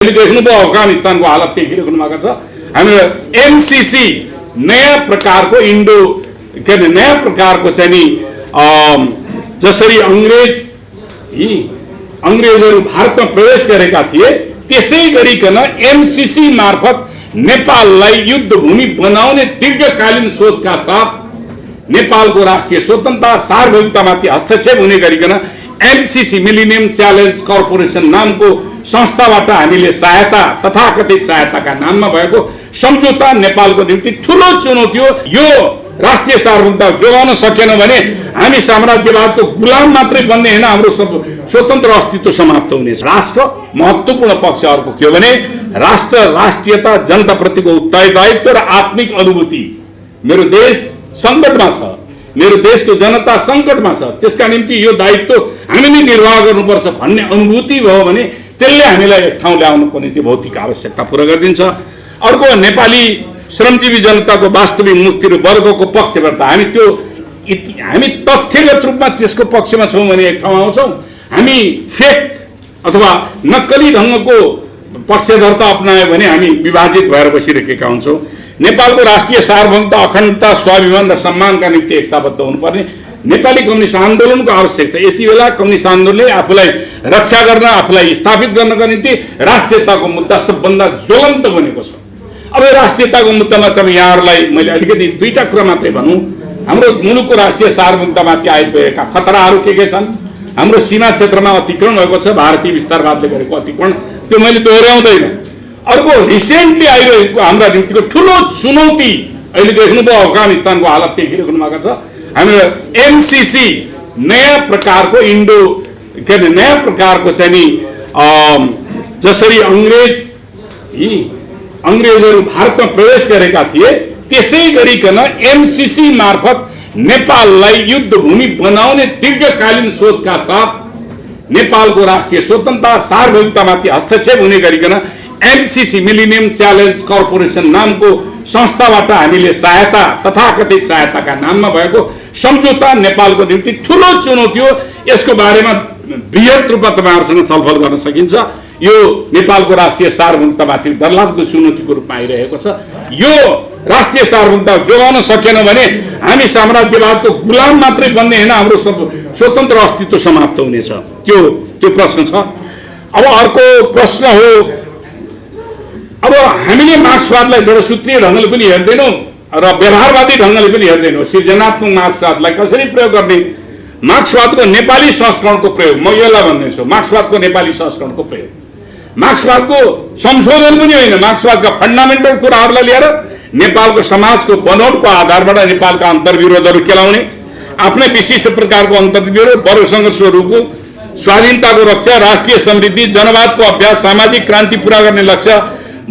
देख्नुभयो अफगानिस्तानको हालत देखिरहेको भएको छ। हामीले एमसीसी नयाँ प्रकारको नयाँ प्रकारको चाहिँ नि जसरी अंग्रेजहरू भारतमा प्रवेश गरेका थिए त्यसै गरिकन एमसीसी मार्फत नेपाललाई युद्धभूमि बनाउने दीर्घकालीन सोचका साथ नेपालको राष्ट्रिय स्वतन्त्रता सार्वभौमिकतामाथि हस्तक्षेप हुने गरिकन एमसीसी मिलेनियम च्यालेन्ज कर्पोरेसन नामको संस्थाबाट हामीले सहायता तथाकथित सहायताका नाममा भएको सम्झौता नेपालको निम्ति ठूलो चुनौती हो। यो राष्ट्रिय सार्वभौमिकता जोगाउन सकेन भने हामी साम्राज्यवादको गुलाम मात्रै बन्ने हैन, हाम्रो स्वतन्त्र अस्तित्व समाप्त हुनेछ। राष्ट्र महत्त्वपूर्ण पक्ष अर्को के हो भने राष्ट्र राष्ट्रियता जनताप्रतिको उत्तरदायित्व र आत्मिक अनुभूति। मेरो देश संकटमा छ, मेरो देशको जनता संकटमा छ, त्यसका निम्ति यो दायित्व हामीले निर्वाह गर्नुपर्छ भन्ने अनुभूति भयो भने त्यसले हामीलाई एक ठाउँ ल्याउनको निम्ति भौतिक आवश्यकता पूरा गरिदिन्छ। अर्को नेपाली श्रमजीवी जनताको वास्तविक मुक्ति र वर्गको पक्षबाट हामी तथ्यगत रूपमा त्यसको पक्षमा छौँ भने एक ठाउँ आउँछौँ, हामी फेक अथवा नक्कली ढङ्गको पक्षधरता अपनायो भने हामी विभाजित भएर बसिरहेका हुन्छौँ। नेपालको राष्ट्रिय सार्वभौमिकता अखण्डता स्वाभिमान र सम्मानका निम्ति एकताबद्ध हुनुपर्ने नेपाली कम्युनिस्ट आन्दोलनको आवश्यकता। यति बेला कम्युनिस्ट आन्दोलनले आफूलाई रक्षा गर्न, आफूलाई स्थापित गर्नका निम्ति राष्ट्रियताको मुद्दा सबभन्दा ज्वलन्त बनेको छ। अब राष्ट्रियताको मुद्दामा तपाईँ यहाँहरूलाई मैले अलिकति दुईटा कुरा मात्रै भनौँ। हाम्रो मुलुकको राष्ट्रिय सार्वभौमिकतामाथि आइपुगेका खतराहरू के छन्? हाम्रो सीमा क्षेत्रमा अतिक्रमण भएको छ, भारतीय विस्तारवादले गरेको अतिक्रमण, त्यो मैले दोहोऱ्याउँदैन। अर्को रिसेन्टली आइरहेको हाम्रा निम्तिको ठूलो चुनौती अहिले देख्नुभयो अफगानिस्तानको हालत देखिरहेको भएको छ। हामीले एमसीसी नयाँ प्रकारको नयाँ प्रकारको चाहिँ नि जसरी अंग्रेजहरू भारतमा प्रवेश गरेका थिए त्यसै गरिकन एमसीसी मार्फत नेपाललाई युद्धभूमि बनाउने दीर्घकालीन सोचका साथ नेपालको राष्ट्रिय स्वतन्त्रता सार्वभौमिकतामाथि हस्तक्षेप हुने गरिकन एमसीसी मिलेनियम च्यालेन्ज कर्पोरेसन नामको संस्थाबाट हामीले सहायता तथाकथित सहायताका नाममा भएको सम्झौता नेपालको निम्ति ठूलो चुनौती हो। यसको बारेमा बृहत रूपमा तपाईहरुसँग छलफल गर्न सकिन्छ। यो नेपालको राष्ट्रिय सार्वभौमिकतामाथि डरलाग्दो चुनौतीको रूपमा आइरहेको छ। यो राष्ट्रिय सार्वभौमिकता जोगाउन सकेन भने हामी साम्राज्यवादको गुलाम मात्रै बन्ने हैन, हाम्रो स्वतन्त्र अस्तित्व समाप्त हुनेछ। त्यो प्रश्न छ। अब अर्को प्रश्न हो, अब हामीले मार्क्सवादलाई जडसूत्रीय ढङ्गले पनि हेर्दैनौँ र व्यवहारवादी ढङ्गले पनि हेर्दैनौँ। सृजनात्मक मार्क्सवादलाई कसरी प्रयोग गर्ने? मार्क्सवादको नेपाली संस्करणको प्रयोग, म यसलाई भन्दैछु, मार्क्सवादको नेपाली संस्करणको प्रयोग। मार्क्सवादको संशोधन पनि होइन, मार्क्सवादका फन्डामेन्टल कुराहरूलाई लिएर नेपालको समाजको बनोटको आधारबाट नेपालका अन्तर्विरोधहरू केलाउने, आफ्नै विशिष्ट प्रकारको अन्तर्विरोध, वर्ग सङ्घर्षहरूको स्वाधीनताको रक्षा, राष्ट्रिय समृद्धि, जनवादको अभ्यास, सामाजिक क्रान्ति पूरा गर्ने लक्ष्य,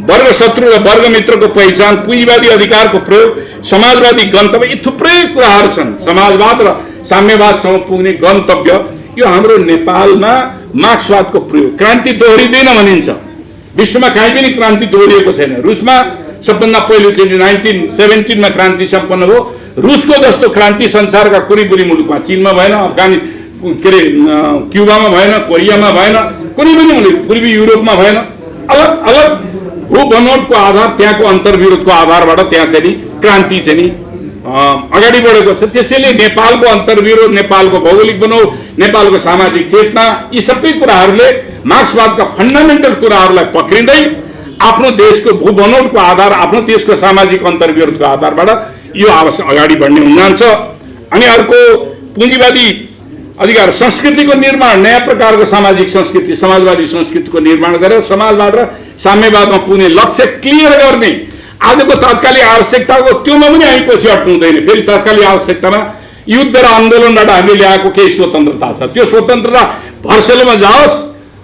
वर्ग शत्रु र वर्ग मित्रको पहिचान, पुँजीवादी अधिकारको प्रयोग, समाजवादी गन्तव्य, यी थुप्रै कुराहरू छन्। समाजवाद र साम्यवादसम्म पुग्ने गन्तव्य, यो हाम्रो नेपालमा मार्क्सवादको प्रयोग। क्रान्ति दोहोरिँदैन भनिन्छ, विश्वमा कहीँ पनि क्रान्ति दोहोरिएको छैन। रुसमा सबभन्दा पहिलोचोटि 1917 क्रान्ति सम्पन्न भयो। रुसको जस्तो क्रान्ति संसारका कुनै पनि मुलुकमा, चीनमा भएन, क्युबामा भएन, कोरियामा भएन, कुनै पनि मुलुक पूर्वी युरोपमा भएन। अलग अलग भूबनोटको आधार, त्यहाँको अन्तर्विरोधको आधारबाट त्यहाँ चाहिँ नि क्रान्ति चाहिँ नि अगाडि बढेको छ। त्यसैले नेपालको अन्तर्विरोध, नेपालको भौगोलिक बनोट, नेपालको सामाजिक चेतना, यी सबै कुराहरूले मार्क्सवादका फन्डामेन्टल कुराहरूलाई पक्रिँदै आफ्नो देशको भूबनोटको आधार, आफ्नो देशको सामाजिक अन्तर्विरोधको आधारबाट यो अगाडि बढ्ने हुन छ। अनि अर्को पुँजीवादी अधिकार संस्कृतिको निर्माण, नयाँ प्रकारको सामाजिक संस्कृति, समाजवादी संस्कृतिको निर्माण गरेर समाजवाद र साम्यवादमा पुग्ने लक्ष्य क्लियर गर्ने। आजको तात्कालिक आवश्यकताको त्योमा पनि हामी पछि हट्नु हुँदैन। फेरि तात्कालिक आवश्यकतामा युद्ध र आन्दोलनबाट हामीले ल्याएको केही स्वतन्त्रता छ, त्यो स्वतन्त्रता भर्सेलोमा जाओस्।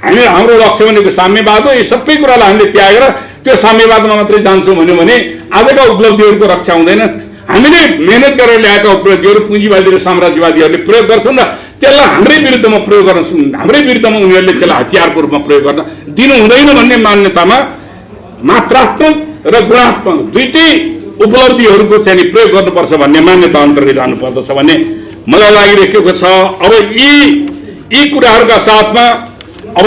हाम्रो लक्ष्य भनेको साम्यवाद हो। यी सबै कुरालाई हामीले त्यागेर त्यो साम्यवादमा मात्रै जान्छौँ भन्यो भने आजका उपलब्धिहरूको रक्षा हुँदैन। हामीले मेहनत गरेर ल्याएका उपलब्धिहरू पुँजीवादी र साम्राज्यवादीहरूले प्रयोग गर्छन् र त्यसलाई हाम्रै विरुद्धमा प्रयोग गर्न, हाम्रै विरुद्धमा उनीहरूले त्यसलाई हतियारको रूपमा प्रयोग गर्न दिनु हुँदैन भन्ने मान्यतामा मात्रात्मक र गुणात्मक दुईटै उपलब्धिहरूको चाहिँ प्रयोग गर्नुपर्छ भन्ने मान्यता अन्तर्गत जानुपर्दछ भन्ने मलाई लागिरहेको छ। अब यी कुराहरूका साथमा अब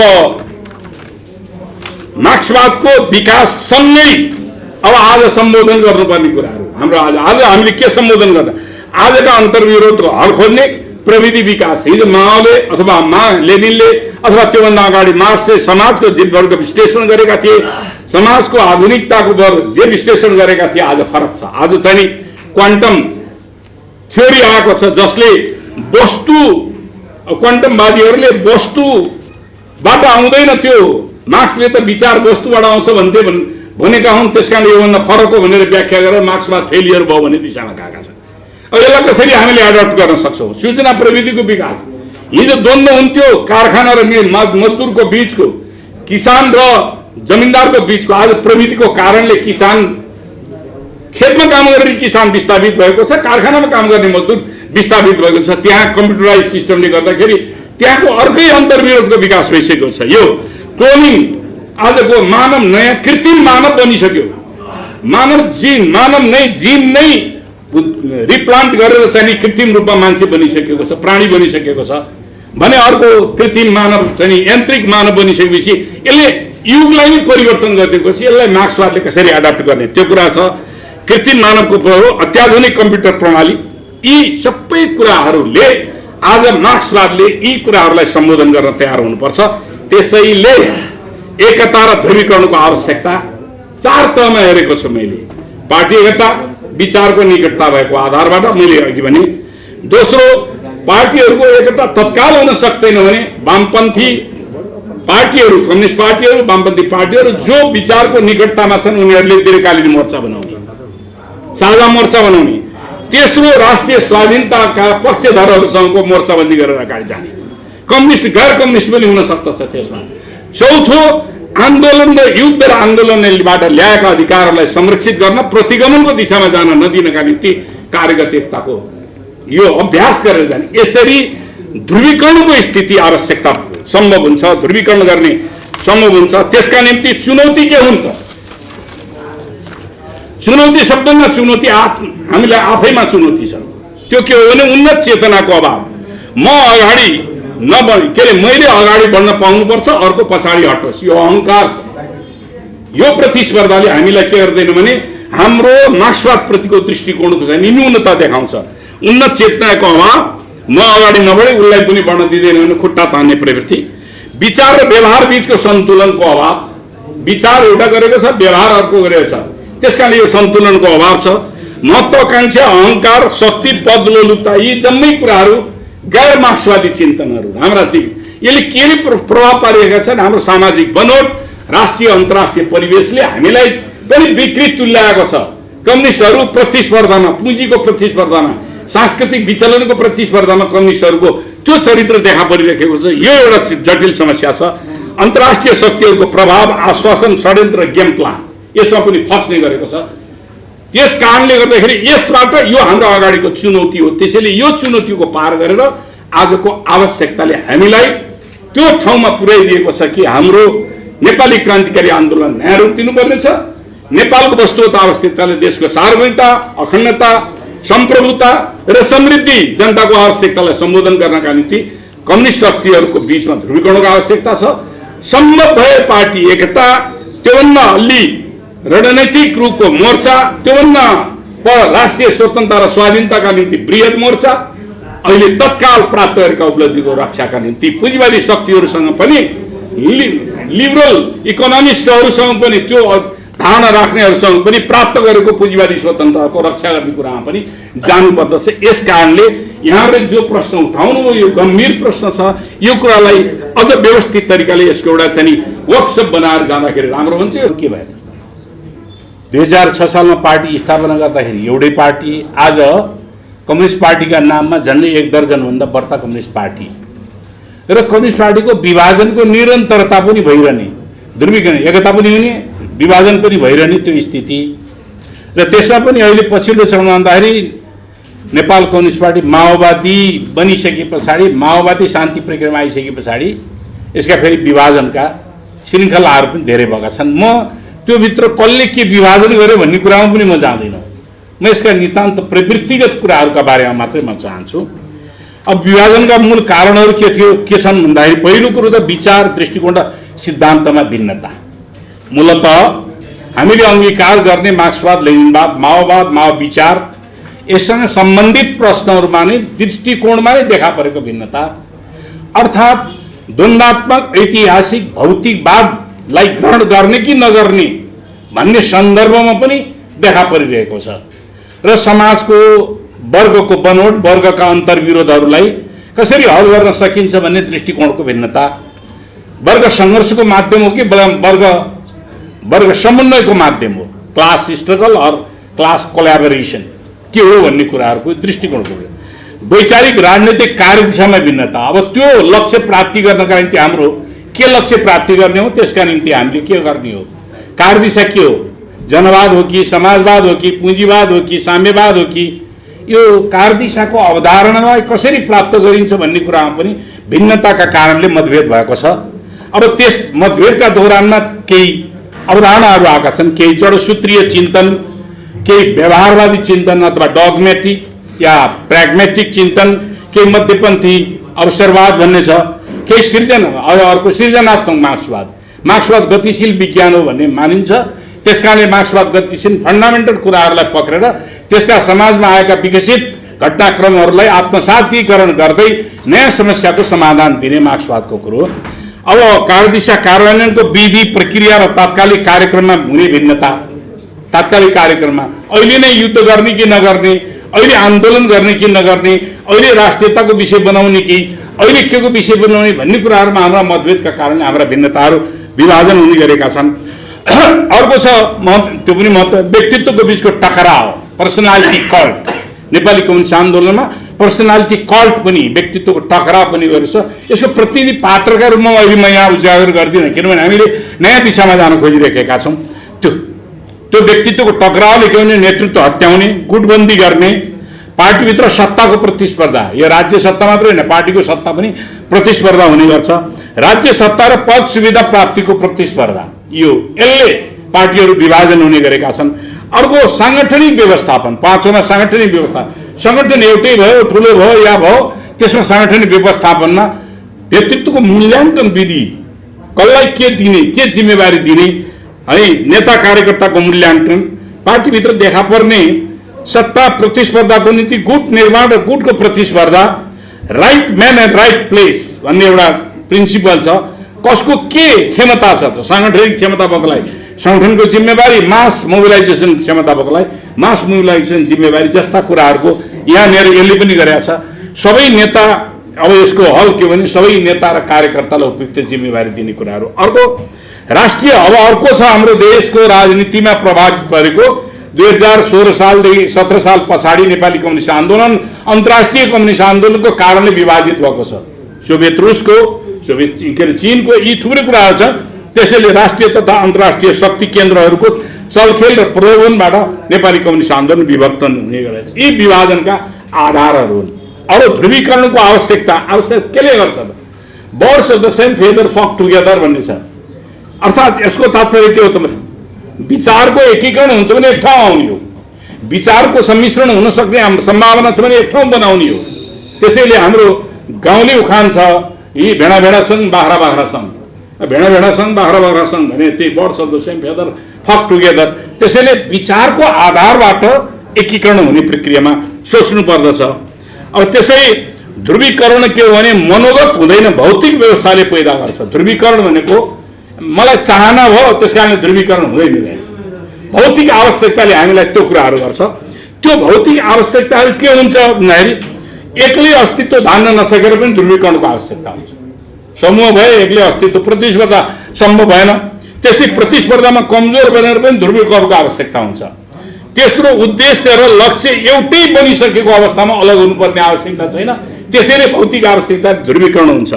मार्क्सवादको विकाससँगै अब आज सम्बोधन गर्नुपर्ने कुराहरू हाम्रो आज हामीले के सम्बोधन गर्न आजका अन्तर्विरोधको हल खोज्ने प्रविधि विकास। हिजो माओले अथवा लेनिनले अथवा त्योभन्दा अगाडि मार्क्सले समाजको जीवनहरूको विश्लेषण गरेका थिए, समाजको आधुनिकताको जे विश्लेषण गरेका थिए आज फरक छ। आज चाहिँ क्वान्टम थ्योरी आएको छ जसले वस्तु क्वान्टमवादीहरूले वस्तुबाट आउँदैन, त्यो मार्क्सले त विचार वस्तुबाट आउँछ भनेका हुन्, त्यसकारण योभन्दा फरक हो भनेर व्याख्या गरेर मार्क्सवाद फेलियर भयो भन्ने दिशामा गएका छन्। अब यसलाई कसरी हामीले एडप्ट गर्न सक्छौँ? सूचना प्रविधिको विकास। हिजो द्वन्द्व हुन्थ्यो कारखाना र मजदुरको बीचको, किसान र जमिनदारको बीचको। आज प्रविधिको कारणले किसान खेतमा काम गर्ने किसान विस्थापित भएको छ, कारखानामा काम गर्ने मजदुर विस्थापित भएको छ। त्यहाँ कम्प्युटराइज सिस्टमले गर्दाखेरि त्यहाँको अर्कै अन्तर्विरोधको विकास भइसकेको छ। यो क्लोनिङ, आजको मानव नयाँ कृत्रिम मानव बनिसक्यो। मानव नै जीन नै रिप्लान्ट गरेर चाहिँ कृत्रिम रूपमा मान्छे बनिसकेको छ, प्राणी बनिसकेको छ भने अर्को कृत्रिम मानव चाहिँ यान्त्रिक मानव बनिसकेपछि यसले युगलाई नै परिवर्तन गरिदिएपछि यसलाई मार्क्सवादले कसरी एडप्ट गर्ने त्यो कुरा छ। कृत्रिम मानवको अत्याधुनिक कम्प्युटर प्रणाली, यी सबै कुराहरूले आज मार्क्सवादले यी कुराहरूलाई सम्बोधन गर्न तयार हुनुपर्छ। त्यसैले एकता र ध्रुवीकरणको आवश्यकता 4 तहमा हेरेको छु मैले। पार्टी एकता, विचारको निकटता भएको आधारबाट मैले अघि भने। दोस्रो, पार्टीहरूको एकता तत्काल हुन सक्दैन भने वामपन्थी पार्टीहरू, कम्युनिस्ट पार्टीहरू, वामपन्थी पार्टीहरू जो विचारको निकटतामा छन् उनीहरूले दीर्घकालीन मोर्चा बनाउने, साझा मोर्चा बनाउने। तेस्रो, राष्ट्रिय स्वाधीनताका पक्षधरहरूसँगको मोर्चाबन्दी गरेर अगाडि जाने। कम्युनिस्ट गैर कम्युनिस्ट पनि हुन सक्दछ त्यसमा। चौथो, आन्दोलन र युद्ध र आन्दोलनबाट ल्याएका अधिकारहरूलाई संरक्षित गर्न, प्रतिगमनको दिशामा जान नदिनका निम्ति कार्यगत एकताको यो अभ्यास गरेर जाने। यसरी ध्रुवीकरणको स्थिति आवश्यकता सम्भव हुन्छ, ध्रुवीकरण गर्ने सम्भव हुन्छ। त्यसका निम्ति चुनौती के हुन् त? चुनौती, सबभन्दा चुनौती हामीलाई आफैमा चुनौती छ। त्यो के हो भने उन्नत चेतनाको अभाव। म अगाडि मैले अगाडि बढ्न पाउनुपर्छ, अर्को पछाडि हटोस्, यो अहङ्कार छ। यो प्रतिस्पर्धाले हामीलाई के गर्दैन भने हाम्रो मार्क्सवाद प्रतिको दृष्टिकोणको चाहिँ न्यूनता देखाउँछ। उन्नत चेतनाको अभाव, म अगाडि नबढे उसलाई पनि बढ्न दिँदैन भने खुट्टा तान्ने प्रवृत्ति। विचार र व्यवहार बीचको सन्तुलनको अभाव। विचार एउटा गरेको छ, व्यवहार अर्को गरेको छ, त्यसकारण यो सन्तुलनको अभाव छ। महत्वाकांक्षा, अहङ्कार, शक्ति, पद लोलुपता, यी जम्मै कुराहरू गैर मार्क्सवादी चिन्तनहरू हाम्रा यसले के प्रभाव पारिरहेका छन्? हाम्रो सामाजिक बनोट, राष्ट्रिय अन्तर्राष्ट्रिय परिवेशले हामीलाई पनि विकृत तुल्याएको छ। कम्युनिस्टहरू प्रतिस्पर्धामा, पुँजीको प्रतिस्पर्धामा, सांस्कृतिक विचलनको प्रतिस्पर्धामा कम्युनिस्टहरूको त्यो चरित्र देखा परिरहेको छ। यो एउटा जटिल समस्या छ। अन्तर्राष्ट्रिय शक्तिहरूको प्रभाव, आश्वासन, षड्यन्त्र, गेम प्लान, यसमा पनि फस्ने गरेको छ। यस कारणले गर्दाखेरि यसबाट यो हाम्रो अगाडिको चुनौती हो। त्यसैले यो चुनौतीको पार गरेर आजको आवश्यकताले हामीलाई त्यो ठाउँमा पुर्याइदिएको छ कि हाम्रो नेपाली क्रान्तिकारी आन्दोलन नयाँ रूप दिनुपर्नेछ। नेपालको वस्तुगत आवश्यकताले देशको सार्वभौमिकता, अखण्डता, सम्प्रभुता र समृद्धि, जनताको आवश्यकतालाई सम्बोधन गर्नका निम्ति कम्युनिस्ट शक्तिहरूको बीचमा ध्रुवीकरणको आवश्यकता छ। सम्भव भए पार्टी एकता, त्योभन्दा अलि रणनैतिक रूपको मोर्चा, त्योभन्दा राष्ट्रिय स्वतन्त्रता र स्वाधीनताका निम्ति बृहत मोर्चा, अहिले तत्काल प्राप्त गरेका उपलब्धिको रक्षाका निम्ति पुँजीवादी शक्तिहरूसँग पनि, लिबरल इकोनोमिस्टहरूसँग पनि, त्यो धारणा राख्नेहरूसँग पनि प्राप्त गरेको पुँजीवादी स्वतन्त्रताको रक्षा गर्ने कुरामा पनि जानुपर्दछ। यस कारणले यहाँले जो प्रश्न उठाउनुभयो यो गम्भीर प्रश्न छ। यो कुरालाई अझ व्यवस्थित तरिकाले यसको एउटा चाहिँ वर्कसप बनाएर जाँदाखेरि राम्रो हुन्छ। के भयो? 2006 सालमा पार्टी स्थापना गर्दाखेरि एउटै पार्टी, आज कम्युनिस्ट पार्टीका नाममा झन्डै 1 दर्जनभन्दा बढ्ता कम्युनिस्ट पार्टी र कम्युनिस्ट पार्टीको विभाजनको निरन्तरता पनि भइरहने, ध्रुवीकरण, एकता पनि हुने, विभाजन पनि भइरहने त्यो स्थिति। र त्यसमा पनि अहिले पछिल्लो चरणमा भन्दाखेरि नेपाल कम्युनिस्ट पार्टी माओवादी बनिसके पछाडि, माओवादी शान्ति प्रक्रियामा आइसके पछाडि यसका फेरि विभाजनका श्रृङ्खलाहरू पनि धेरै भएका छन्। म त्यो भित्र कसले के विभाजन गर्यो भन्ने कुरामा पनि म जाँदिनँ। म यसका नितान्त प्रवृत्तिगत कुराहरूका बारेमा मात्रै म चाहन्छु। अब विभाजनका मूल कारणहरू के छन् भन्दाखेरि पहिलो कुरो त विचार, दृष्टिकोण र सिद्धान्तमा भिन्नता। मूलतः हामीले अंगीकार गर्ने मार्क्सवाद लेनिनवाद माओवाद माओ विचार यससँग सम्बन्धित प्रश्नहरूमा नै दृष्टिकोणमा नै देखा परेको भिन्नता अर्थात् द्वन्द्वात्मक ऐतिहासिक भौतिकवादलाई ग्रहण गर्ने कि नगर्ने भन्ने सन्दर्भमा पनि देखा परिरहेको छ र समाजको वर्गको बनोट वर्गका अन्तर्विरोधहरूलाई कसरी हल गर्न सकिन्छ भन्ने दृष्टिकोणको भिन्नता वर्ग सङ्घर्षको माध्यम हो कि वर्ग समन्वयको माध्यम हो क्लास स्ट्रगल अर क्लास कोल्याबोरेसन के हो भन्ने कुराहरूको दृष्टिकोणको वैचारिक राजनीतिक कार्यदिशामा भिन्नता अब त्यो लक्ष्य प्राप्ति गर्नका निम्ति हाम्रो के लक्ष्य प्राप्ति गर्ने हो त्यसका निम्ति हामीले के गर्ने हो कार्यदिशा के हो जनवाद हो कि समाजवाद हो कि पुँजीवाद हो कि साम्यवाद हो कि यो कार्यदिशाको अवधारणालाई कसरी प्राप्त गरिन्छ भन्ने कुरामा पनि भिन्नताका कारणले मतभेद भएको छ अब त्यस मतभेदका दौरानमा केही अवधारणाहरू आएका छन् केही जडसूत्रीय चिन्तन केही व्यवहारवादी चिन्तन अथवा डगमेटिक या प्र्याग्मेटिक चिन्तन केही मध्यपन्थी अवसरवाद भन्ने छ केही अर्को सृजनात्मक मार्क्सवाद गतिशील विज्ञान हो भन्ने मानिन्छ त्यसकारणले मार्क्सवाद गतिशील फन्डामेन्टल कुराहरूलाई पक्रेर त्यसका समाजमा आएका विकसित घटनाक्रमहरूलाई आत्मसातीकरण गर्दै नयाँ समस्याको समाधान दिने मार्क्सवादको कुरो अब कार्यदिशा कार्यान्वयनको विधि प्रक्रिया र तात्कालिक कार्यक्रममा हुने भिन्नता तात्कालिक कार्यक्रममा अहिले नै युद्ध गर्ने कि नगर्ने अहिले आन्दोलन गर्ने कि नगर्ने अहिले राष्ट्रियताको विषय बनाउने कि अहिले के को विषय बनाउने भन्ने कुराहरूमा हाम्रा मतभेदका कारणले हाम्रा भिन्नताहरू विभाजन हुने गरेका छन् अर्को छ त्यो पनि व्यक्तित्वको बिचको टकराव पर्सनालिटी कल्ट नेपाली कम्युनिस्ट आन्दोलनमा पर्सनालिटी कल्ट पनि व्यक्तित्वको टकराव पनि गरेछ यसको प्रतिनिधि पात्रका रूपमा अहिले म यहाँ उजागर गर्दिनँ किनभने हामीले नयाँ दिशामा जान खोजिरहेका छौँ त्यो व्यक्तित्वको टकरावले के भने नेतृत्व हत्याउने गुटबन्दी गर्ने पार्टीभित्र सत्ताको प्रतिस्पर्धा यो राज्य सत्ता मात्र होइन पार्टीको सत्ता पनि प्रतिस्पर्धा हुने गर्छ राज्य सत्ता र पद सुविधा प्राप्तिको प्रतिस्पर्धा यसले पार्टीहरू विभाजन हुने गरेका छन् अर्को सांगठनिक व्यवस्थापन पाँचौँमा सांगठनिक व्यवस्था संगठन एउटै भयो ठुलो भयो या भयो त्यसमा सांगठनिक व्यवस्थापनमा व्यक्तित्वको मूल्याङ्कन विधि कसलाई के दिने के जिम्मेवारी दिने है नेता कार्यकर्ताको मूल्याङ्कन पार्टीभित्र देखा पर्ने सत्ता प्रतिस्पर्धाको निम्ति गुट निर्माण र गुटको प्रतिस्पर्धा right man and right place भन्ने एउटा प्रिन्सिपल छ कसको के क्षमता छ त सांगठनिक क्षमता भएकोलाई संगठनको जिम्मेवारी मास मोबिलाइजेसन क्षमता भएकोलाई मास मोबिलाइजेसन जिम्मेवारी जस्ता कुराहरूको यहाँनिर यसले पनि गरेका छ सबै नेता अब यसको हल के भने सबै नेता र कार्यकर्तालाई उपयुक्त जिम्मेवारी दिने कुराहरू अर्को राष्ट्रिय अब अर्को छ हाम्रो देशको राजनीतिमा प्रभावित परेको 2016 सालदेखि 17 साल पछाडि नेपाली कम्युनिस्ट आन्दोलन अन्तर्राष्ट्रिय कम्युनिस्ट आन्दोलनको कारणले विभाजित भएको छ सोभियत रुसको सोभियत चीनको यी थुप्रै कुराहरू छन् त्यसैले राष्ट्रिय तथा अन्तर्राष्ट्रिय शक्ति केन्द्रहरूको चलखेल र प्रलोभनबाट नेपाली कम्युनिस्ट आन्दोलन विभक्त हुने गरेछ यी विभाजनका आधारहरू हुन् अरू ध्रुवीकरणको आवश्यकता केले गर्छ त birds of the same feather flock together भन्ने छ अर्थात् यसको तात्पर्य के हो त विचारको एकीकरण हुन्छ भने एक ठाउँ आउने हो विचारको सम्मिश्रण हुन सक्ने सम्भावना छ भने एक ठाउँ बनाउने हो त्यसैले हाम्रो गाउँले उखान छ यी भेडा भेडा सङ्घ बाख्रा बाख्रा सङ्घ भेडा भेडा सङ्घ बाख्रा बाख्रा सङ्घ भने त्यही birds of the same feather flock together त्यसैले विचारको आधारबाट एकीकरण हुने प्रक्रियामा सोच्नु पर्दछ अब त्यसै ध्रुवीकरण के हो भने मनोगत हुँदैन भौतिक व्यवस्थाले पैदा गर्छ ध्रुवीकरण भनेको मलाई चाहना भयो त्यसकारणले ध्रुवीकरण हुँदैन रहेछ भौतिक आवश्यकताले हामीलाई त्यो कुराहरू गर्छ त्यो भौतिक आवश्यकताहरू के हुन्छ भन्दाखेरि एक्लै अस्तित्व धान्न नसकेर पनि ध्रुवीकरणको आवश्यकता हुन्छ समूह भए एक्लै अस्तित्व प्रतिस्पर्धा सम्भव भएन त्यसै प्रतिस्पर्धामा कमजोर बनेर पनि ध्रुवीकरणको आवश्यकता हुन्छ तेस्रो उद्देश्य र लक्ष्य एउटै बनिसकेको अवस्थामा अलग हुनुपर्ने आवश्यकता छैन त्यसैले भौतिक आवश्यकता ध्रुवीकरण हुन्छ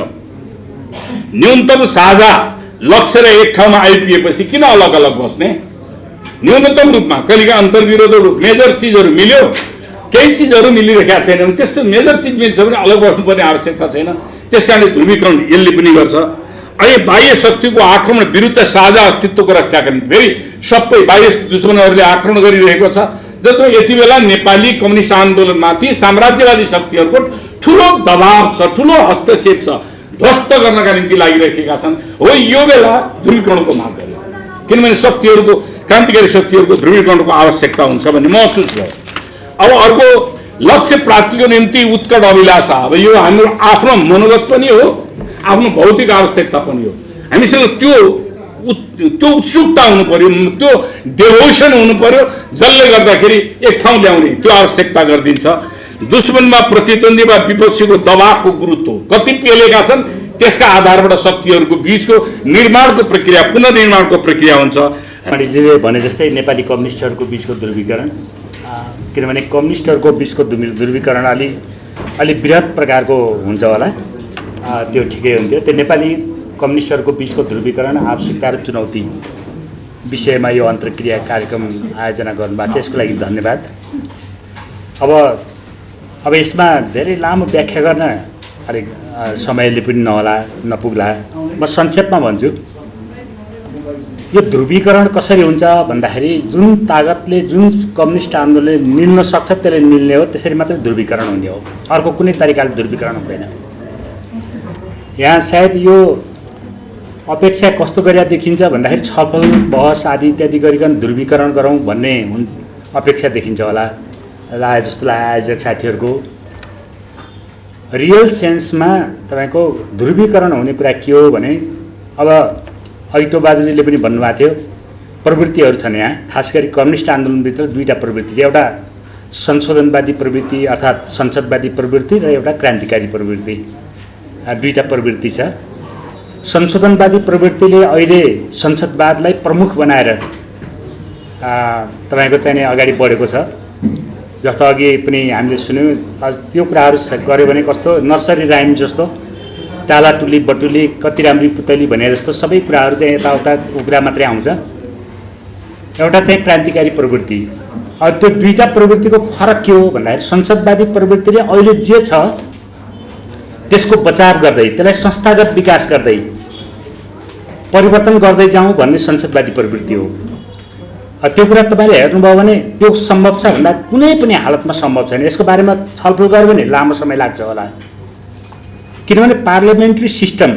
न्यूनतम साझा लक्ष्य र एक ठाउँमा आइपुगेपछि किन अलग अलग बस्ने न्यूनतम रूपमा कहिलेका अन्तर्विरोधहरू मेजर चिजहरू मिल्यो केही चिजहरू मिलिरहेका छैनन् त्यस्तो मेजर चिज मिल्छ भने अलग बस्नुपर्ने आवश्यकता छैन त्यसकारणले ध्रुवीकरण यसले पनि गर्छ अहिले बाह्य शक्तिको आक्रमण विरुद्ध साझा अस्तित्वको रक्षाका निम्ति फेरि सबै बाह्य दुश्मनहरूले आक्रमण गरिरहेको छ जसमा यति बेला नेपाली कम्युनिस्ट आन्दोलनमाथि साम्राज्यवादी शक्तिहरूको ठुलो दबाव छ ठुलो हस्तक्षेप छ ध्वस्त गर्नका निम्ति लागिरहेका छन् हो यो बेला ध्रुवीकरणको माग गर्यो किनभने शक्तिहरूको क्रान्तिकारी शक्तिहरूको ध्रुवीकरणको आवश्यकता हुन्छ भन्ने महसुस भयो। अब अर्को लक्ष्य प्राप्तिको निम्ति उत्कट अभिलाषा, अब यो हाम्रो आफ्नो मनोगत पनि हो, आफ्नो भौतिक आवश्यकता पनि हो। हामीसँग त्यो उत्सुकता हुनु पर्यो, त्यो डेभोसन हुनु पर्यो, जसले गर्दाखेरि एक ठाउँ ल्याउने त्यो आवश्यकता गरिदिन्छ। दुश्मनमा प्रतिद्वन्दी वा विपक्षीको दबावको गुरुत्व कति पेलेका छन्, त्यसका आधारबाट शक्तिहरूको बीचको निर्माणको प्रक्रिया, पुनर्निर्माणको प्रक्रिया हुन्छ। मैले भने जस्तै नेपाली कम्युनिस्टहरूको बीचको ध्रुवीकरण, किनभने कम्युनिस्टहरूको बीचको ध्रुवीकरण अलि बृहत प्रकारको हुन्छ होला, त्यो ठिकै हुन्थ्यो। त्यो नेपाली कम्युनिस्टहरूको बीचको ध्रुवीकरण, आवश्यकता र चुनौती विषयमा यो अन्तर्क्रिया कार्यक्रम आयोजना गर्नुभएको छ, यसको लागि धन्यवाद। अब यसमा धेरै लामो व्याख्या गर्न अलिक समयले पनि नपुग्ला। म संक्षेपमा भन्छु, यो ध्रुवीकरण कसरी हुन्छ भन्दाखेरि जुन तागतले, जुन कम्युनिस्ट आन्दोलनले निल्न सक्छ त्यसले निल्ने हो, त्यसरी मात्रै ध्रुवीकरण हुने हो, अर्को कुनै तरिकाले ध्रुवीकरण हुँदैन। यहाँ सायद यो अपेक्षा कस्तो गरेर देखिन्छ भन्दाखेरि छलफल बहस आदि इत्यादि गरिकन ध्रुवीकरण गरौँ भन्ने अपेक्षा देखिन्छ होला जस्तो लाग्यो आयोजक साथीहरूको। रियल सेन्समा तपाईँको ध्रुवीकरण हुने कुरा के हो भने, अब अघि बाजुजीले पनि भन्नुभएको थियो, प्रवृत्तिहरू छन् यहाँ, खास गरी कम्युनिस्ट आन्दोलनभित्र दुईवटा प्रवृत्ति छ, एउटा संशोधनवादी प्रवृत्ति अर्थात् संसदवादी प्रवृत्ति र एउटा क्रान्तिकारी प्रवृत्ति, दुईवटा प्रवृत्ति छ। संशोधनवादी प्रवृत्तिले अहिले संसदवादलाई प्रमुख बनाएर तपाईँको चाहिँ अगाडि बढेको छ। जस्तो अघि पनि हामीले सुन्यौँ, त्यो कुराहरू गऱ्यो भने कस्तो नर्सरी राइम जस्तो, टालाटुली बटुली कति राम्री पुतली भने जस्तो सबै कुराहरू चाहिँ यताउता कुरा मात्रै आउँछ। एउटा चाहिँ क्रान्तिकारी प्रवृत्ति। अब त्यो दुईवटा प्रवृत्तिको फरक के हो भन्दाखेरि, संसदवादी प्रवृत्तिले अहिले जे छ त्यसको बचाव गर्दै, त्यसलाई संस्थागत विकास गर्दै परिवर्तन गर्दै जाउँ भन्ने संसदवादी प्रवृत्ति हो। त्यो कुरा तपाईँले हेर्नुभयो भने त्यो सम्भव छ भन्दा कुनै पनि हालतमा सम्भव छैन। यसको बारेमा छलफल गर्यो भने लामो समय लाग्छ होला, किनभने पार्लियामेन्ट्री सिस्टम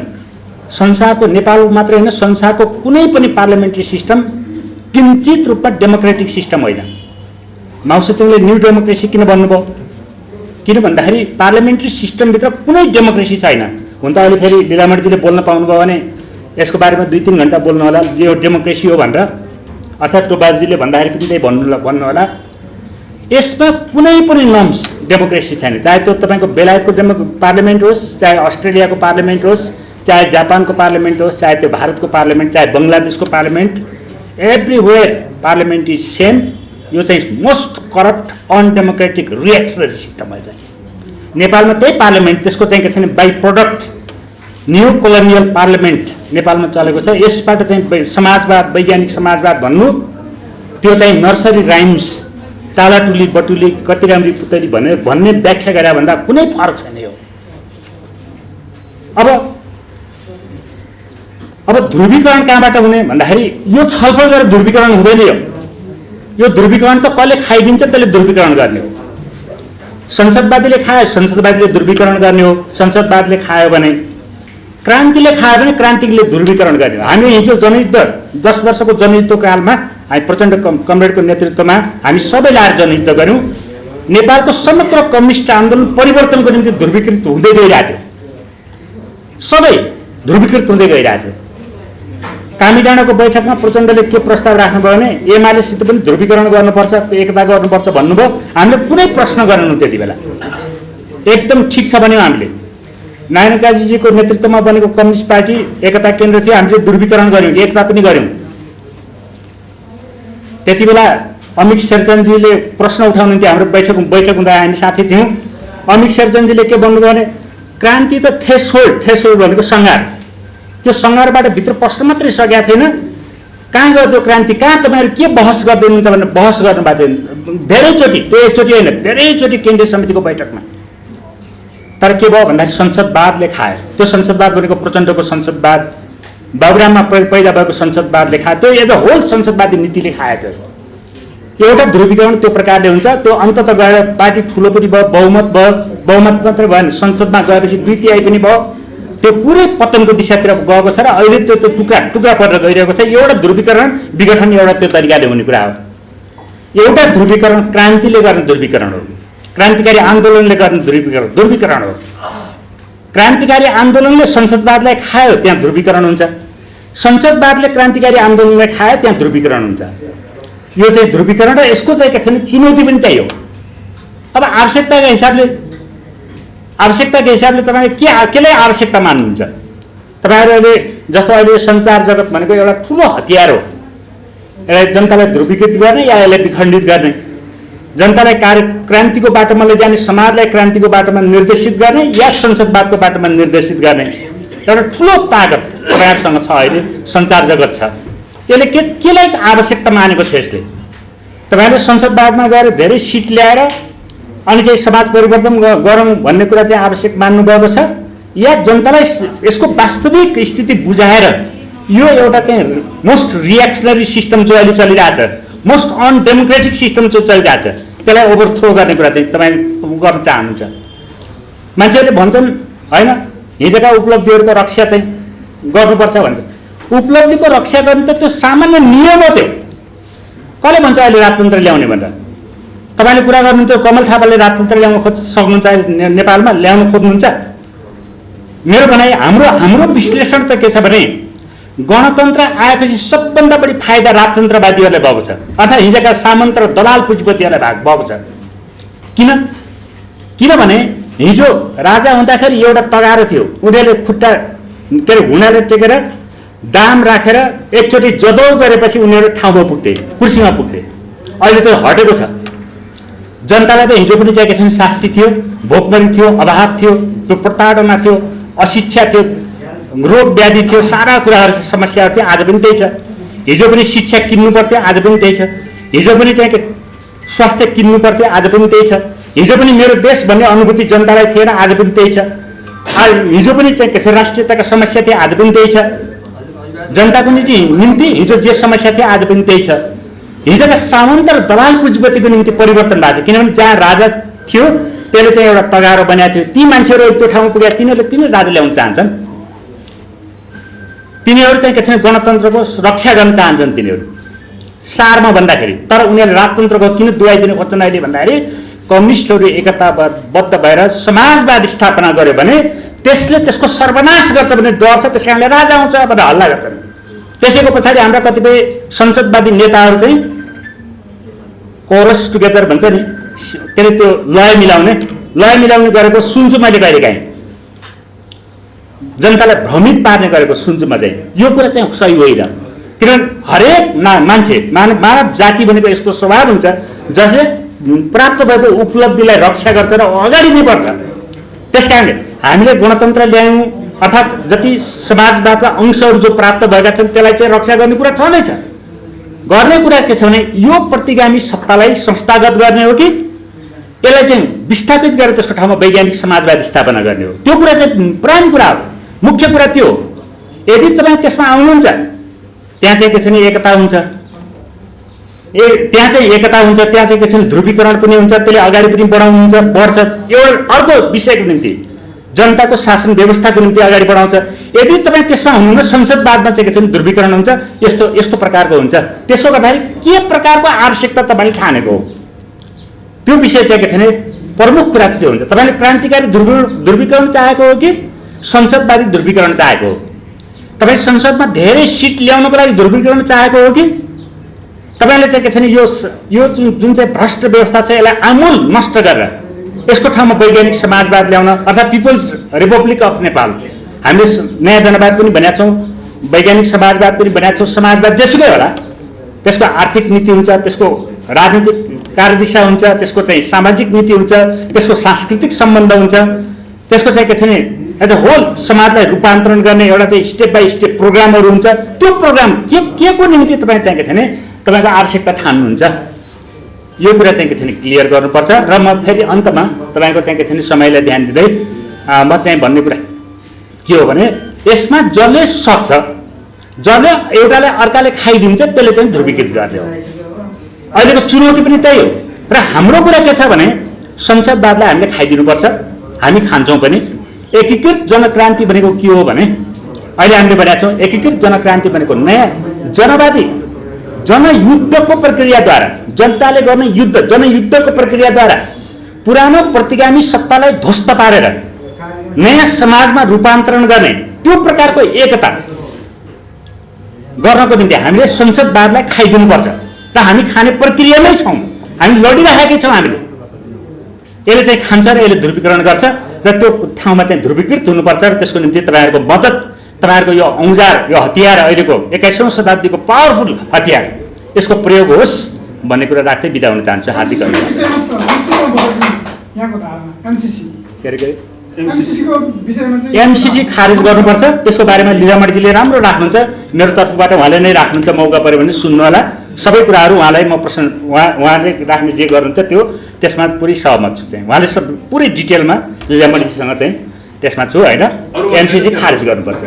संसारको, नेपाल मात्रै होइन संसारको कुनै पनि पार्लियामेन्ट्री सिस्टम किञ्चित रूपमा डेमोक्रेटिक सिस्टम होइन। माओसेतुङले न्यू डेमोक्रेसी किन भन्नुभयो? किन भन्दाखेरि पार्लियामेन्ट्री सिस्टमभित्र कुनै डेमोक्रेसी छैन। हुन त अहिले फेरि लीलामणिजीले बोल्न पाउनुभयो भने यसको बारेमा 2-3 घन्टा बोल्नु होला, यो डेमोक्रेसी हो भनेर, अर्थात् त्यो बाजुजीले भन्दाखेरि पनि त्यही भन्नु होला। यसमा कुनै पनि नर्म्स डेमोक्रेसी छैन, चाहे त्यो तपाईँको बेलायतको पार्लियामेन्ट होस्, चाहे अस्ट्रेलियाको पार्लियामेन्ट होस्, चाहे जापानको पार्लियामेन्ट होस्, चाहे त्यो भारतको पार्लियामेन्ट, चाहे बङ्गलादेशको parliament, everywhere parliament is same. यो चाहिँ मोस्ट करप्ट अनडेमोक्रेटिक रिएक्सनरी सिस्टम हो। चाहिँ नेपालमा त्यही पार्लियामेन्ट, त्यसको चाहिँ के छैन, by product new colonial parliament नेपालमा चलेको छ। यसबाट चाहिँ समाजवाद, वैज्ञानिक समाजवाद भन्नु, त्यो चाहिँ नर्सरी राइम्स, टालाटुली बटुली कति राम्री पुतली भन्ने व्याख्या गरे भन्दा कुनै फरक छैन यो। अब ध्रुवीकरण कहाँबाट हुने भन्दाखेरि यो छलफल गरेर ध्रुवीकरण हुँदैन। यो ध्रुवीकरण त कसले खाइदिन्छ त्यसले ध्रुवीकरण गर्ने हो। संसदवादीले खायो, संसदवादीले ध्रुवीकरण गर्ने हो। संसदवादले खायो भने, क्रान्तिले खायो भने क्रान्तिले ध्रुवीकरण गर्ने हो। हामी हिजो जनयुद्ध 10 वर्षको जनयुद्धको कालमा हामी प्रचण्ड कमरेडको नेतृत्वमा हामी सबैले आएर जनयुद्ध गऱ्यौँ। नेपालको समग्र कम्युनिस्ट आन्दोलन परिवर्तनको निम्ति ध्रुवीकृत हुँदै गइरहेको थियो, सबै ध्रुवीकृत हुँदै गइरहेको थियो। कामीडाँडाको बैठकमा प्रचण्डले के प्रस्ताव राख्नुभयो भने एमालेसित पनि ध्रुवीकरण गर्नुपर्छ, एकता गर्नुपर्छ भन्नुभयो। हामीले कुनै प्रश्न गरेनौँ त्यति बेला, एकदम ठिक छ भन्यौँ हामीले। नारायण काजीजीको नेतृत्वमा बनेको कम्युनिस्ट पार्टी एकता केन्द्र थियो, हामीले ध्रुवीकरण गऱ्यौँ, एकता पनि गऱ्यौँ। त्यति बेला अमिक शेरचनजीले प्रश्न उठाउनुहुन्थ्यो, हाम्रो बैठक हुँदा हामी साथी थियौँ। अमिक शेरचनजीले के भन्नुभयो भने क्रान्ति त थ्रेसहोल्ड भनेको सङ्घार, त्यो सङ्घारबाट भित्र पस्न मात्रै सकेका छैन, कहाँ गयो त्यो क्रान्ति, कहाँ तपाईँहरू के बहस गर्दै हुनुहुन्छ भनेर बहस गर्नुभएको थियो धेरैचोटि। त्यो एकचोटि होइन, धेरैचोटि केन्द्रीय समितिको बैठकमा। तर के भयो भन्दाखेरि संसदवादले खायो। त्यो संसदवाद भनेको प्रचण्डको संसदवाद, बाबुराममा पैदा भएको संसदवादले खायो, त्यो एज अ होल संसदवादी नीतिले खायो। त्यो एउटा ध्रुवीकरण त्यो प्रकारले हुन्छ। त्यो अन्ततः गएर पार्टी ठुलो पनि भयो, बहुमत भयो, बहुमत मात्रै भयो भने संसदमा गएपछि 2/3 पनि भयो, त्यो पुरै पतनको दिशातिर गएको छ र अहिले त्यो टुक्रा टुक्रा परेर गइरहेको छ। एउटा ध्रुवीकरण विघटन एउटा त्यो तरिकाले हुने कुरा हो। एउटा ध्रुवीकरण क्रान्तिले गर्ने ध्रुवीकरण हो, क्रान्तिकारी आन्दोलनले गर्ने ध्रुवीकरण हो। क्रान्तिकारी आन्दोलनले संसदवादलाई खायो, त्यहाँ ध्रुवीकरण हुन्छ। संसदवादले क्रान्तिकारी आन्दोलनलाई खायो, त्यहाँ ध्रुवीकरण हुन्छ। यो चाहिँ ध्रुवीकरण र यसको चाहिँ के छ भने चुनौती पनि त्यही हो। अब आवश्यकताको हिसाबले तपाईले केलाई आवश्यकता मान्नुहुन्छ? तपाईहरुले जस्तो अहिले सञ्चार जगत भनेको एउटा ठूलो हतियार हो। यसलाई जनतालाई ध्रुवीकृत गर्ने या यसलाई विखण्डित गर्ने, जनतालाई क्रान्तिको बाटोमा लैजाने, समाजलाई क्रान्तिको बाटोमा निर्देशित गर्ने या संसदवादको बाटोमा निर्देशित गर्ने एउटा ठूलो ताकत तपाईहरुसँग छ। अहिले सञ्चार जगत छ, यसले केलाई आवश्यकता मानेको छ? यसले तपाईहरुले संसदवादमा गएर धेरै सिट ल्याएर अनि चाहिँ समाज परिवर्तन गरौँ भन्ने कुरा चाहिँ आवश्यक मान्नुभएको छ, या जनतालाई यसको वास्तविक स्थिति बुझाएर यो एउटा चाहिँ मोस्ट रिएक्सनरी सिस्टम जो अहिले चलिरहेछ, मोस्ट अनडेमोक्रेटिक सिस्टम जो चलिरहेछ, त्यसलाई ओभरथ्रो गर्ने कुरा चाहिँ तपाईले गर्न चाहनुहुन्छ? मान्छेहरूले भन्छन् हैन हिजोका उपलब्धिहरूको रक्षा चाहिँ गर्नुपर्छ भन्छ। उपलब्धिको रक्षा गर्ने त त्यो सामान्य नियम हो। त्यो कसले भन्छ अहिले राजतन्त्र ल्याउने भनेर? तपाईले कुरा गर्नुहुन्छ कमल थापाले राजतन्त्र ल्याउन सक्नुहुन्छ, नेपालमा ल्याउन खोज्नुहुन्छ? मेरो भनाइ हाम्रो विश्लेषण त के छ भने गणतन्त्र आएपछि सबभन्दा बढी फाइदा राजतन्त्रवादीहरूलाई भएको छ, अर्थात् हिजोका सामन्त र दलाल पुँजीपतिहरूलाई भएको छ। किनभने हिजो राजा हुँदाखेरि एउटा तगारो थियो, उनीहरूले खुट्टा के अरे हुनाले टेकेर दाम राखेर एकचोटि जदौ गरेपछि उनीहरू ठाउँमा पुग्थे, कुर्सीमा पुग्थे। अहिले त हटेको छ। जनतालाई त हिजो पनि चाहिँ के छ शास्ति थियो, भोकमरी थियो, अभाव थियो, त्यो प्रताडना थियो, अशिक्षा थियो, रोग व्याधि थियो, सारा कुराहरू समस्याहरू थियो। आज पनि त्यही छ। हिजो पनि शिक्षा किन्नु पर्थ्यो, आज पनि त्यही छ। हिजो पनि चाहिँ स्वास्थ्य किन्नु पर्थ्यो, आज पनि त्यही छ। हिजो पनि मेरो देश भन्ने अनुभूति जनतालाई थिएन, आज पनि त्यही छ। हिजो पनि चाहिँ के छ राष्ट्रियताका समस्या थियो, आज पनि त्यही छ। जनताको निम्ति हिजो जे समस्या थियो आज पनि त्यही छ। हिजोका सामन्त र दलाल पुँजीपतिको निम्ति परिवर्तन भएको छ, किनभने जहाँ राजा थियो त्यसले चाहिँ एउटा तगारो बनाएको थियो। ती मान्छेहरू त्यो ठाउँमा पुगे, तिनीहरूले राजा ल्याउन चाहन्छन्। तिनीहरू चाहिँ के छ गणतन्त्रको रक्षा गर्न चाहन्छन् तिनीहरू सारमा भन्दाखेरि। तर उनीहरूले राजतन्त्रको किन दुहाई दिनु खोज्छन् अहिले भन्दाखेरि कम्युनिस्टहरू एकताबद्ध भएर समाजवाद स्थापना गर्यो भने त्यसले त्यसको सर्वनाश गर्छ भन्ने डर छ, त्यस कारणले राजा आउँछ भनेर हल्ला गर्छन्। त्यसैको पछाडि हाम्रा कतिपय संसदवादी नेताहरू चाहिँ कोरस टुगेदर भन्छ नि, के अरे त्यो लय मिलाउने गरेको सुन्छु मैले कहिलेकाहीँ, जनतालाई भ्रमित पार्ने गरेको सुन्छु म चाहिँ। यो कुरा चाहिँ सही होइन, किनभने हरेक मान्छे मानव जाति भनेको यस्तो स्वभाव हुन्छ जसले प्राप्त भएको उपलब्धिलाई रक्षा गर्छ र अगाडि नै बढ्छ। त्यस कारणले हामीले गणतन्त्र ल्यायौँ, अर्थात् जति समाजवादका अंशहरू जो प्राप्त भएका छन् त्यसलाई चाहिँ रक्षा गर्ने कुरा छँदैछ। गर्ने कुरा के छ भने यो प्रतिगामी सत्तालाई संस्थागत गर्ने हो कि यसलाई चाहिँ विस्थापित गरेर त्यसको ठाउँमा वैज्ञानिक समाजवाद स्थापना गर्ने हो? त्यो कुरा चाहिँ प्रधान कुरा हो, मुख्य कुरा त्यो हो। यदि तपाईँ त्यसमा आउनुहुन्छ त्यहाँ चाहिँ के छ भने एकता हुन्छ, त्यहाँ चाहिँ के छ भने ध्रुवीकरण पनि हुन्छ, त्यसले अगाडि पनि बढ्छ। एउटा अर्को विषयको निम्ति जनताको शासन व्यवस्थाको निम्ति अगाडि बढाउँछ। यदि तपाईँ त्यसमा हुनुहुन्न संसदवादमा चाहिँ के छ भने ध्रुवीकरण हुन्छ, यस्तो प्रकारको हुन्छ। त्यसो गर्दाखेरि के प्रकारको आवश्यकता तपाईँले ठानेको हो त्यो विषय चाहिँ के छ भने प्रमुख कुरा चाहिँ त्यो हुन्छ। तपाईँले क्रान्तिकारी ध्रुवीकरण चाहेको हो कि संसदवादी ध्रुवीकरण चाहेको हो? तपाईँ संसदमा धेरै सिट ल्याउनको लागि ध्रुवीकरण चाहेको हो कि तपाईँले चाहिँ के छ भने यो जुन चाहिँ भ्रष्ट व्यवस्था छ यसलाई आमूल नष्ट गरेर यसको ठाउँमा वैज्ञानिक समाजवाद ल्याउन, अर्थात् पिपल्स रिपब्लिक अफ नेपाल, हामीले नयाँ जनवाद पनि भनेका छौँ, वैज्ञानिक समाजवाद पनि भनेका छौँ। समाजवाद जेसुकै होला त्यसको आर्थिक नीति हुन्छ, त्यसको राजनीतिक कार्यदिशा हुन्छ, त्यसको चाहिँ सामाजिक नीति हुन्छ, त्यसको सांस्कृतिक सम्बन्ध हुन्छ, त्यसको चाहिँ के छ भने एज अ होल समाजलाई रूपान्तरण गर्ने एउटा चाहिँ स्टेप बाई स्टेप प्रोग्रामहरू हुन्छ। त्यो प्रोग्राम के को निम्ति तपाईँ चाहिँ के छ भने तपाईँको आवश्यकता ठान्नुहुन्छ, यो कुरा चाहिँ के छ भने क्लियर गर्नुपर्छ। र म फेरि अन्तमा तपाईँको चाहिँ के छ भने समयलाई ध्यान दिँदै म चाहिँ भन्ने कुरा के हो भने यसमा जसले सक्छ, जसले एउटालाई अर्काले खाइदिन्छ त्यसले चाहिँ ध्रुवीकृत गर्ने हो। अहिलेको चुनौती पनि त्यही हो। र हाम्रो कुरा के छ भने संसदवादलाई हामीले खाइदिनुपर्छ, हामी खान्छौँ पनि। एकीकृत जनक्रान्ति भनेको के हो भने अहिले हामीले भनेका छौँ एकीकृत जनक्रान्ति भनेको नयाँ जनवादी जनयुद्धको प्रक्रियाद्वारा जनताले गर्ने युद्ध जनयुद्धको प्रक्रियाद्वारा पुरानो प्रतिगामी सत्तालाई ध्वस्त पारेर नयाँ समाजमा रूपान्तरण गर्ने त्यो प्रकारको एकता गर्नको निम्ति हामीले संसदवादलाई खाइदिनुपर्छ र हामी खाने प्रक्रियामै छौँ हामी लडिरहेकै छौँ हामीले यसले चाहिँ खान्छ र यसले ध्रुवीकरण गर्छ र त्यो ठाउँमा चाहिँ ध्रुवीकृत हुनुपर्छ र त्यसको निम्ति तपाईँहरूको मद्दत तपाईँहरूको यो औजार यो हतियार अहिलेको 21औं शताब्दीको पावरफुल हतियार यसको प्रयोग होस् भन्ने कुरा राख्दै बिदा हुन चाहन्छु हार्दिक एमसिसी खारेज गर्नुपर्छ त्यसको बारेमा लीलामणिजीले राम्रो राख्नुहुन्छ मेरो तर्फबाट उहाँले नै राख्नुहुन्छ मौका पऱ्यो भने सुन्नु होला सबै कुराहरू उहाँलाई म प्रश्न उहाँले राख्ने जे गर्नुहुन्छ त्यो त्यसमा पुरै सहमत छु चाहिँ उहाँले पुरै डिटेलमा लीलामणिजीसँग चाहिँ त्यसमा छु होइन एमसिसी खारेज गर्नुपर्छ